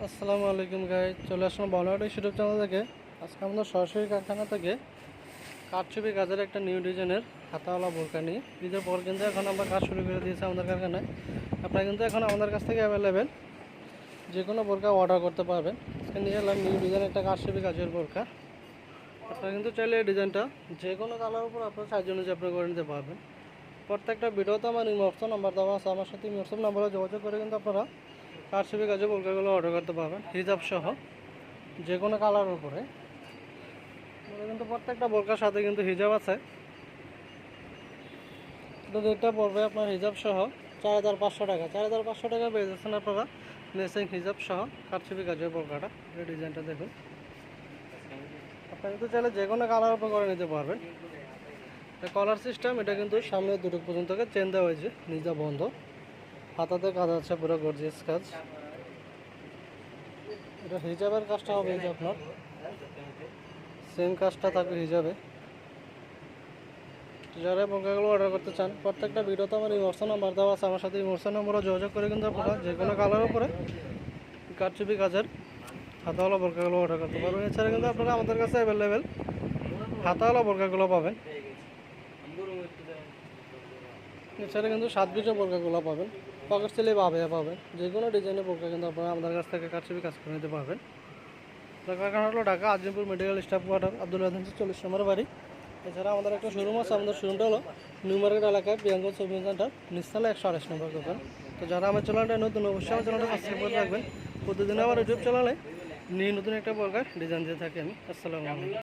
আসসালামু আলাইকুম গাইস, চলে আসলাম বলিউড ইউটিউব চ্যানেল থেকে। আজকে আমাদের সরাসরি কারখানা থেকে কারচুপি কাজের একটা নিউ ডিজাইনের হাতাওয়ালা বোরকা নিয়ে ঈদের পর কিন্তু এখন আমরা কাজ শুরু করে দিয়েছি আমাদের কারখানায়। আপনারা কিন্তু এখন আমাদের কাছ থেকে অ্যাভেলেবেল যে কোনো বোরকা অর্ডার করতে পারবেন। আজকে নিয়ে এলাম নিউ ডিজাইন একটা কারচুপি কাজের বোরকা। আপনারা কিন্তু চাইলে এই ডিজাইনটা যে কোনো কালার উপর আপনার সাইজ অনুযায়ী আপনি করে নিতে পারবেন। প্রত্যেকটা ভিডিওতে আমার হোয়াটসঅ্যাপ নাম্বার দেওয়া আছে, আমার সাথে হোয়াটসঅ্যাপ নাম্বারে যোগাযোগ করে কিন্তু আপনারা কারচুপি কাজে বোরকাগুলো অর্ডার করতে পারবেন হিজাব সহ যে কোনো কালার উপরে। কিন্তু প্রত্যেকটা বোরকার সাথে কিন্তু হিজাব আছে। তো রেটটা পড়বে আপনার হিজাব সহ 4,500 টাকা। 4,500 টাকা পেয়ে যাচ্ছেন আপনারা মেসিং হিজাব সহ কারচুপি কাজের বোরকাটা। এই ডিজাইনটা দেখুন, আপনারা কিন্তু চাইলে যে কোনো কালার উপর করে নিতে পারবেন। কলার সিস্টেম, এটা কিন্তু সামনে দুটো পর্যন্ত চেন দেওয়া হয়েছে, নিজা বন্ধ। হাতাতে কাজ আছে পুরো গর্জিয়াস কাজ। এটা হিজাবের কাজটা হবে যে আপনার সেম কাজটা থাকবে হিজাবে। যারা বোরকাগুলো অর্ডার করতে চান প্রত্যেকটা ভিডিওতে আমার হোয়াটসঅ্যাপ নাম্বার দেওয়া আছে, আমার সাথে হোয়াটসঅ্যাপ নাম্বারও যোগাযোগ করে কিন্তু আপনারা যে কোনো কালারের উপরে কারচুপি কাজের হাতাওয়ালা বোরকাগুলো অর্ডার করতে পারবেন। এছাড়া কিন্তু আপনারা আমাদের কাছে অ্যাভেলেবেল হাতাওয়ালা বোরকাগুলো পাবেন। এছাড়া কিন্তু 7 পিসের বোরকাগুলো পাবেন, পকেট সিলি পাবেন। যে কোনো ডিজাইনের বোরকা কিন্তু আপনারা আমাদের কাছ থেকে কারচুপি কাজ করে নিতে পারবেন। কারখানা হলো Dhaka Azimpur medical staff quarter, Abdul Adin 40 নম্বর বাড়ি। এছাড়া আমাদের একটা শোরুম আছে, আমাদের শোরুমটা হলো নিউ মার্কেট এলাকায় প্রিয়াঙ্গল শপিং সেন্টার, নিচতলা 128 নম্বর দোকান। তো যারা আমার চ্যানেলটা নতুন, অবশ্যই আমার চ্যানেলটা সাবস্ক্রাইব করে রাখবেন। প্রতিদিন আমার ইউটিউব চ্যানেলে নিয়ে নতুন একটা বোরকার ডিজাইন দিয়ে থাকি আমি। আসসালামু আলাইকুম।